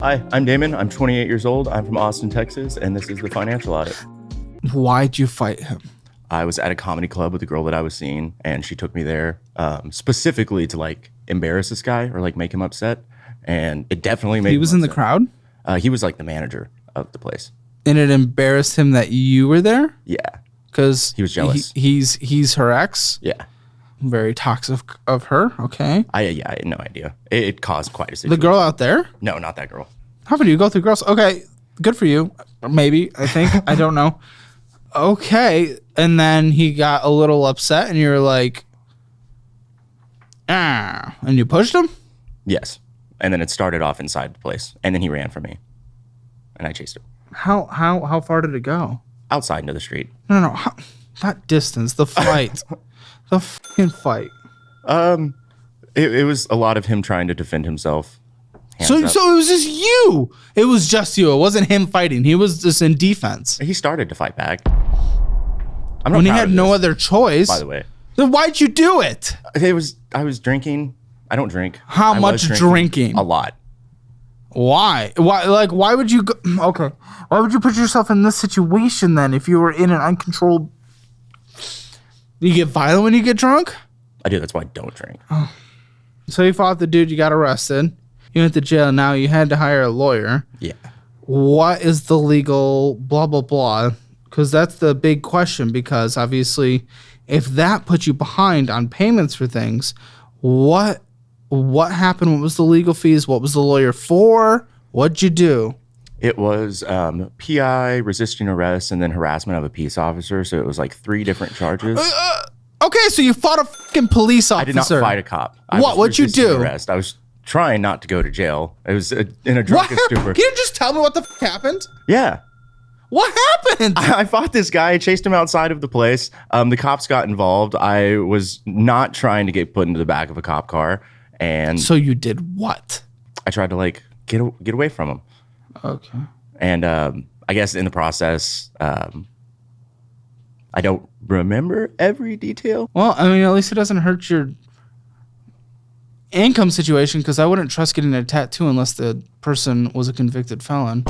Hi, I'm Damon. I'm 28 years old. I'm from Austin, Texas, and this is the Financial Audit. Why'd you fight him? I was at a comedy club with a girl that I was seeing, and she took me there specifically to like embarrass this guy or like make him upset. And it definitely made He him was in the upset. crowd? He was like the manager of the place. And it embarrassed him that you were there? Yeah. Because He was jealous. He's her ex? Yeah. Very toxic of her? Okay. I had no idea. It caused quite a The situation. girl out there? No, not that girl. How about you go through girls? Okay. Good for you. Maybe. I think. I don't know. Okay. And then he got a little upset and you were like, and you pushed him? Yes. And then it started off inside the place, and then he ran from me, and I chased him How far did it go? outside into the street. No. Not distance. The fight. The fucking fight. It was a lot of him trying to defend himself. So it was just you. It was just you. It wasn't him fighting. He was just in defense. He started to fight back. I'm not When he proud had of no this, other choice. by the way. Then why'd you do it? I was drinking. I don't drink. How I much was drinking? A lot. Why? Why would you go? Okay. Why would you put yourself in this situation then if you were in an uncontrolled... You get violent when you get drunk? I do. That's why I don't drink. So you fought the dude, you got arrested. You went to jail. Now you had to hire a lawyer. Yeah. What is the legal blah, blah, blah? Because that's the big question, because obviously if that puts you behind on payments for things, what happened? What was the legal fees? What was the lawyer for? What'd you do? It was PI, resisting arrest, and then harassment of a peace officer. So it was like 3 different charges. Okay, so you fought a fucking police officer. I did not fight a cop. What'd you do? Arrest. I was trying not to go to jail. It was in a drunken stupor. Can you just tell me what the happened? Yeah. What happened? I fought this guy, chased him outside of the place. The cops got involved. I was not trying to get put into the back of a cop car. And So you did what? I tried to like get away from him. Okay. And I guess in the process, I don't remember every detail. Well, I mean, at least it doesn't hurt your income situation, because I wouldn't trust getting a tattoo unless the person was a convicted felon.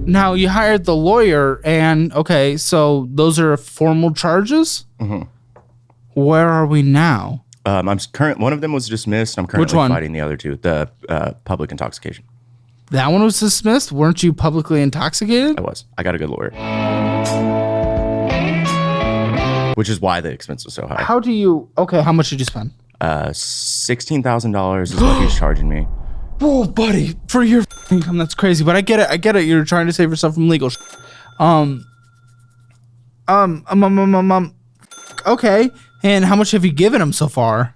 Now, you hired the lawyer, and okay, so those are formal charges? Mm-hmm. Where are we now? One of them was dismissed. I'm currently Which one? fighting the other 2, the public intoxication. That one was dismissed? Weren't you publicly intoxicated? I got a good lawyer. Which is why the expense was so high. How do you... Okay, how much did you spend? $16,000 is what he's charging me. Oh, buddy, for your income, that's crazy. But I get it. You're trying to save yourself from legal. Okay. And how much have you given him so far?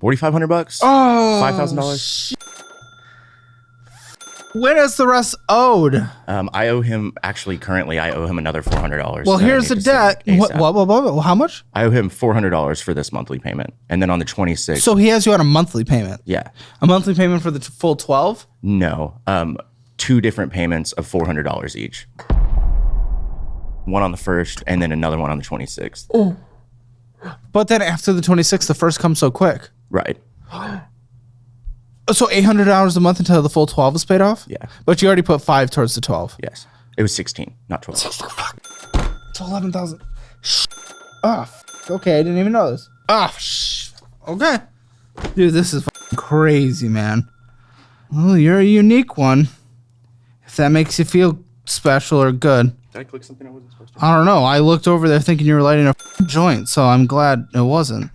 $4,500. Oh, $5,000. When is the rest owed? I owe him currently I owe him another $400. Well, that I here's the need to debt. send What? ASAP. How much? I owe him $400 for this monthly payment, and then on the 26th. So he has you on a monthly payment. Yeah. A monthly payment for the full 12? No. 2 different payments of $400 each. One on the 1st, and then another one on the 26th. Oh. But then after the 26th, the first comes so quick. Right. So $800 a month until the full 12 is paid off? Yeah. But you already put 5 towards the 12. Yes. It was 16, not 12. It's 11,000. Okay, I didn't even know this. Okay. Dude, this is crazy, man. Well, you're a unique one. If that makes you feel special or good. Did I click something I wasn't supposed to? I don't know. I looked over there thinking you were lighting a joint, so I'm glad it wasn't.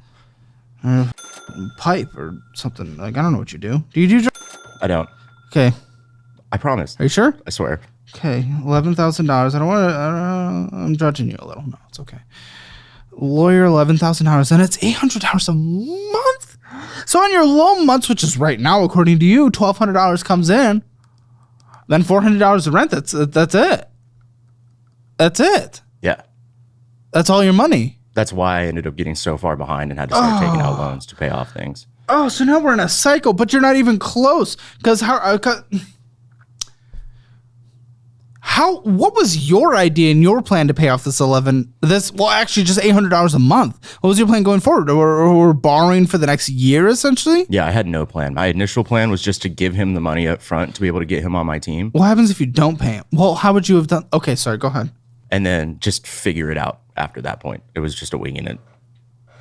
Pipe or something. Like, I don't know what you do. Do you do? I don't. Okay. I promise. Are you sure? I swear. Okay, $11,000. I don't want to. I'm judging you a little. No, it's okay. Lawyer, $11,000, and it's $800 a month. So on your low months, which is right now, according to you, $1,200 comes in. Then $400 of rent. That's it. That's it. Yeah. That's all your money. That's why I ended up getting so far behind and had to start taking out loans to pay off things. Oh, so now we're in a cycle, but you're not even close. Because what was your idea and your plan to pay off just $800 a month? What was your plan going forward? Or borrowing for the next year, essentially? Yeah, I had no plan. My initial plan was just to give him the money up front to be able to get him on my team. What happens if you don't pay him? Well, how would you have done? Okay, sorry, go ahead. And then just figure it out after that point. It was just a winging it,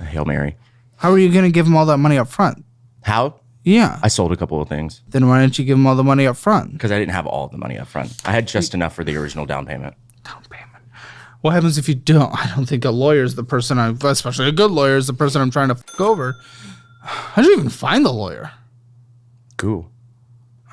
a Hail Mary. How are you going to give him all that money up front? How? Yeah. I sold a couple of things. Then why didn't you give him all the money up front? Because I didn't have all the money up front. I had just enough for the original down payment. Down payment. What happens if you don't? I don't think a lawyer is the person especially a good lawyer is the person I'm trying to fuck over. How'd you even find the lawyer? Cool.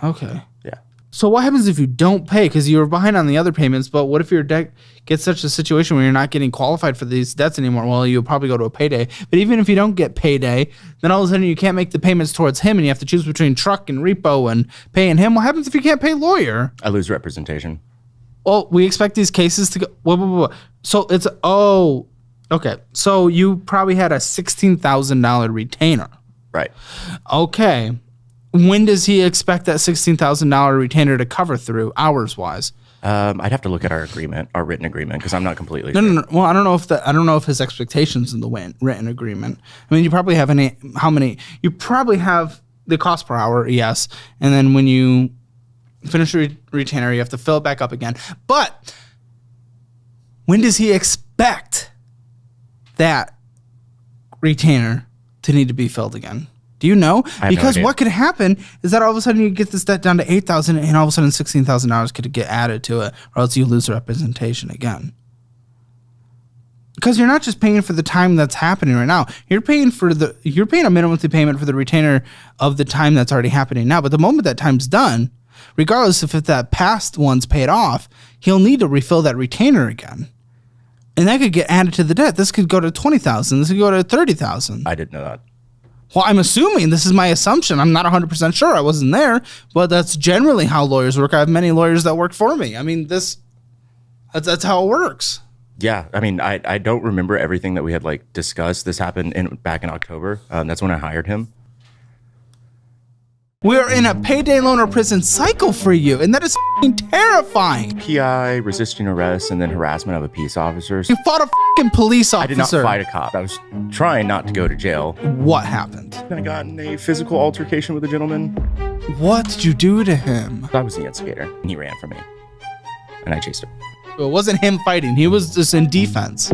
Okay. Yeah. So what happens if you don't pay? Because you were behind on the other payments, but what if your debt gets such a situation where you're not getting qualified for these debts anymore? Well, you'll probably go to a payday. But even if you don't get payday, then all of a sudden you can't make the payments towards him and you have to choose between truck and repo and paying him. What happens if you can't pay lawyer? I lose representation. Well, we expect these cases to go. Whoa. So it's, okay. So you probably had a $16,000 retainer. Right. Okay. When does he expect that $16,000 retainer to cover through, hours wise? I'd have to look at our agreement, our written agreement, because I'm not completely sure. No. Well, I don't know if his expectations in the written agreement. I mean, you probably have you probably have the cost per hour, yes. And then when you finish the retainer, you have to fill it back up again. But when does he expect that retainer to need to be filled again? Do you know? Because what could happen is that all of a sudden you get this debt down to $8,000 and all of a sudden $16,000 could get added to it, or else you lose representation again. Because you're not just paying for the time that's happening right now. You're paying a minimum monthly payment for the retainer of the time that's already happening now. But the moment that time's done, regardless if that past one's paid off, he'll need to refill that retainer again. And that could get added to the debt. This could go to $20,000. This could go to $30,000. I didn't know that. Well, I'm assuming, this is my assumption. I'm not 100% sure. I wasn't there, but that's generally how lawyers work. I have many lawyers that work for me. I mean, that's how it works. Yeah, I mean, I don't remember everything that we had like discussed. This happened back in October. That's when I hired him. We're in a payday loan or prison cycle for you, and that is f***ing terrifying. PI, resisting arrest, and then harassment of a peace officer. You fought a f***ing police officer. I did not fight a cop. I was trying not to go to jail. What happened? I got in a physical altercation with a gentleman. What did you do to him? I was the instigator, and he ran from me, and I chased him. It wasn't him fighting. He was just in defense.